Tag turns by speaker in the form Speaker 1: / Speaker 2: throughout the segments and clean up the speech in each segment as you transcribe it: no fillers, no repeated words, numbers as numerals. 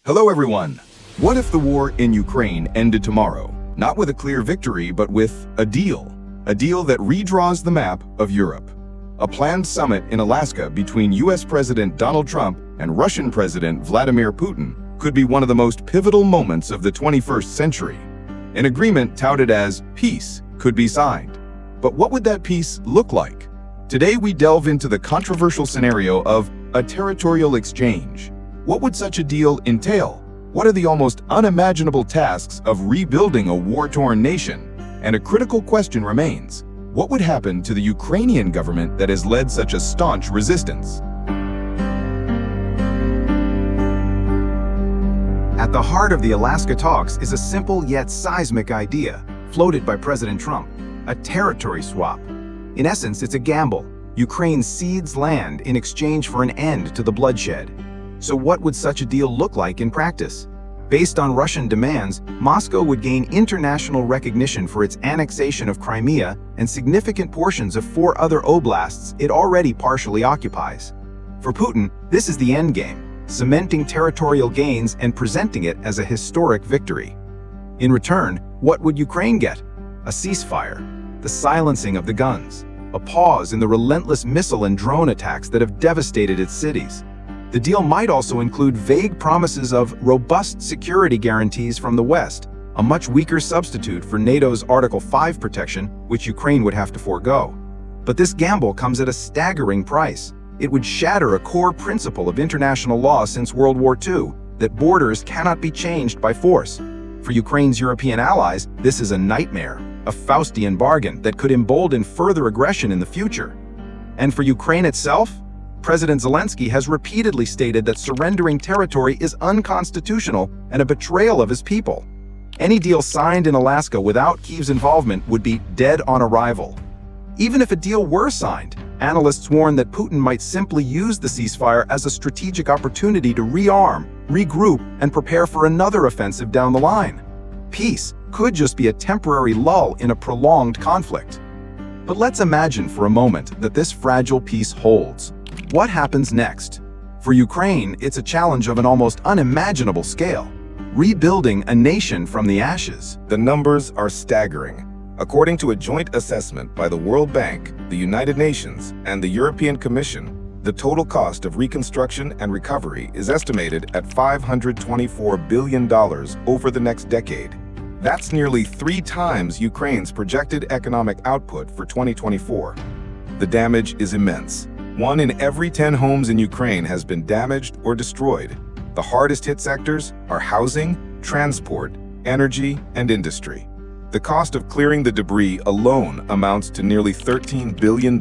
Speaker 1: Hello everyone! What if the war in Ukraine ended tomorrow? Not with a clear victory, but with a deal. A deal that redraws the map of Europe. A planned summit in Alaska between US President Donald Trump and Russian President Vladimir Putin could be one of the most pivotal moments of the 21st century. An agreement touted as peace could be signed. But what would that peace look like? Today we delve into the controversial scenario of a territorial exchange. What would such a deal entail? What are the almost unimaginable tasks of rebuilding a war-torn nation? And a critical question remains: what would happen to the Ukrainian government that has led such a staunch resistance?
Speaker 2: At the heart of the Alaska talks is a simple yet seismic idea, floated by President Trump: a territory swap. In essence, it's a gamble. Ukraine cedes land in exchange for an end to the bloodshed. So what would such a deal look like in practice? Based on Russian demands, Moscow would gain international recognition for its annexation of Crimea and significant portions of 4 other oblasts it already partially occupies. For Putin, this is the endgame, cementing territorial gains and presenting it as a historic victory. In return, what would Ukraine get? A ceasefire, the silencing of the guns, a pause in the relentless missile and drone attacks that have devastated its cities. The deal might also include vague promises of robust security guarantees from the West, a much weaker substitute for NATO's Article 5 protection, which Ukraine would have to forego. But this gamble comes at a staggering price. It would shatter a core principle of international law since World War II, that borders cannot be changed by force. For Ukraine's European allies, this is a nightmare, a Faustian bargain that could embolden further aggression in the future. And for Ukraine itself, President Zelensky has repeatedly stated that surrendering territory is unconstitutional and a betrayal of his people. Any deal signed in Alaska without Kyiv's involvement would be dead on arrival. Even if a deal were signed, analysts warn that Putin might simply use the ceasefire as a strategic opportunity to rearm, regroup, and prepare for another offensive down the line. Peace could just be a temporary lull in a prolonged conflict. But let's imagine for a moment that this fragile peace holds. What happens next? For Ukraine, it's a challenge of an almost unimaginable scale: rebuilding a nation from the ashes.
Speaker 1: The numbers are staggering. According to a joint assessment by the World Bank, the United Nations, and the European Commission, the total cost of reconstruction and recovery is estimated at $524 billion over the next decade. That's nearly 3 times Ukraine's projected economic output for 2024. The damage is immense. 1 in every 10 homes in Ukraine has been damaged or destroyed. The hardest hit sectors are housing, transport, energy, and industry. The cost of clearing the debris alone amounts to nearly $13 billion.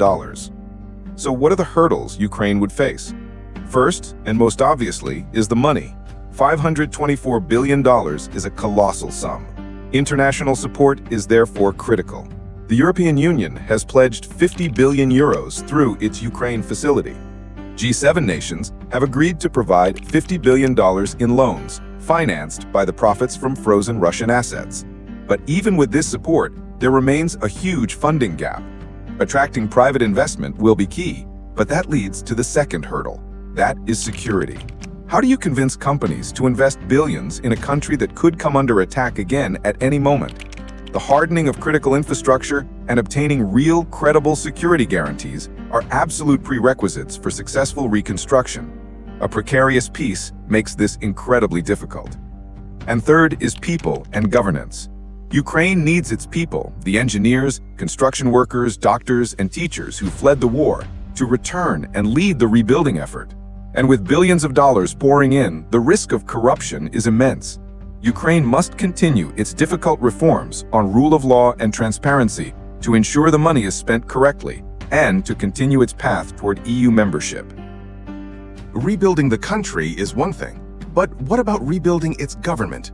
Speaker 1: So what are the hurdles Ukraine would face? First, and most obviously, is the money. $524 billion is a colossal sum. International support is therefore critical. The European Union has pledged 50 billion euros through its Ukraine facility. G7 nations have agreed to provide $50 billion in loans, financed by the profits from frozen Russian assets. But even with this support, there remains a huge funding gap. Attracting private investment will be key, but that leads to the second hurdle. That is security. How do you convince companies to invest billions in a country that could come under attack again at any moment? The hardening of critical infrastructure and obtaining real, credible security guarantees are absolute prerequisites for successful reconstruction. A precarious peace makes this incredibly difficult. And third is people and governance. Ukraine needs its people, the engineers, construction workers, doctors, and teachers who fled the war, to return and lead the rebuilding effort. And with billions of dollars pouring in, the risk of corruption is immense. Ukraine must continue its difficult reforms on rule of law and transparency to ensure the money is spent correctly and to continue its path toward EU membership.
Speaker 3: Rebuilding the country is one thing, but what about rebuilding its government?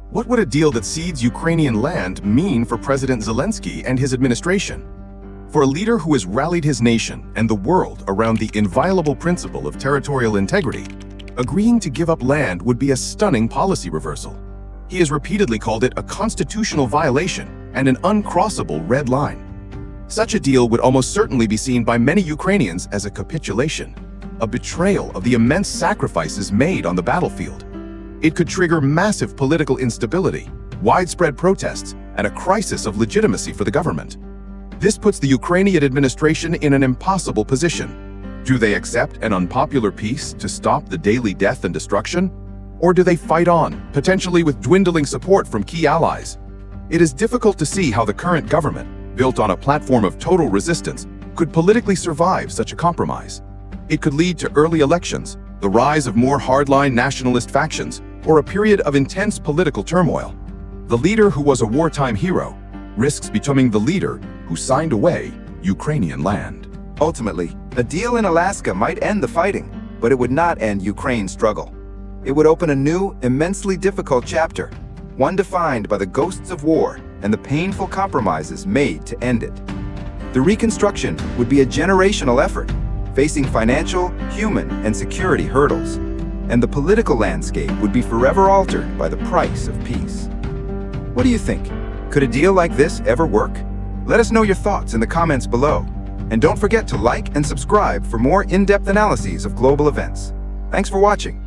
Speaker 3: What would a deal that cedes Ukrainian land mean for President Zelensky and his administration? For a leader who has rallied his nation and the world around the inviolable principle of territorial integrity, agreeing to give up land would be a stunning policy reversal. He has repeatedly called it a constitutional violation and an uncrossable red line. Such a deal would almost certainly be seen by many Ukrainians as a capitulation, a betrayal of the immense sacrifices made on the battlefield. It could trigger massive political instability, widespread protests, and a crisis of legitimacy for the government. This puts the Ukrainian administration in an impossible position. Do they accept an unpopular peace to stop the daily death and destruction? Or do they fight on, potentially with dwindling support from key allies? It is difficult to see how the current government, built on a platform of total resistance, could politically survive such a compromise. It could lead to early elections, the rise of more hardline nationalist factions, or a period of intense political turmoil. The leader who was a wartime hero risks becoming the leader who signed away Ukrainian land.
Speaker 2: Ultimately, a deal in Alaska might end the fighting, but it would not end Ukraine's struggle. It would open a new, immensely difficult chapter, one defined by the ghosts of war and the painful compromises made to end it. The reconstruction would be a generational effort, facing financial, human, and security hurdles, and the political landscape would be forever altered by the price of peace. What do you think? Could a deal like this ever work? Let us know your thoughts in the comments below, and don't forget to like and subscribe for more in-depth analyses of global events. Thanks for watching.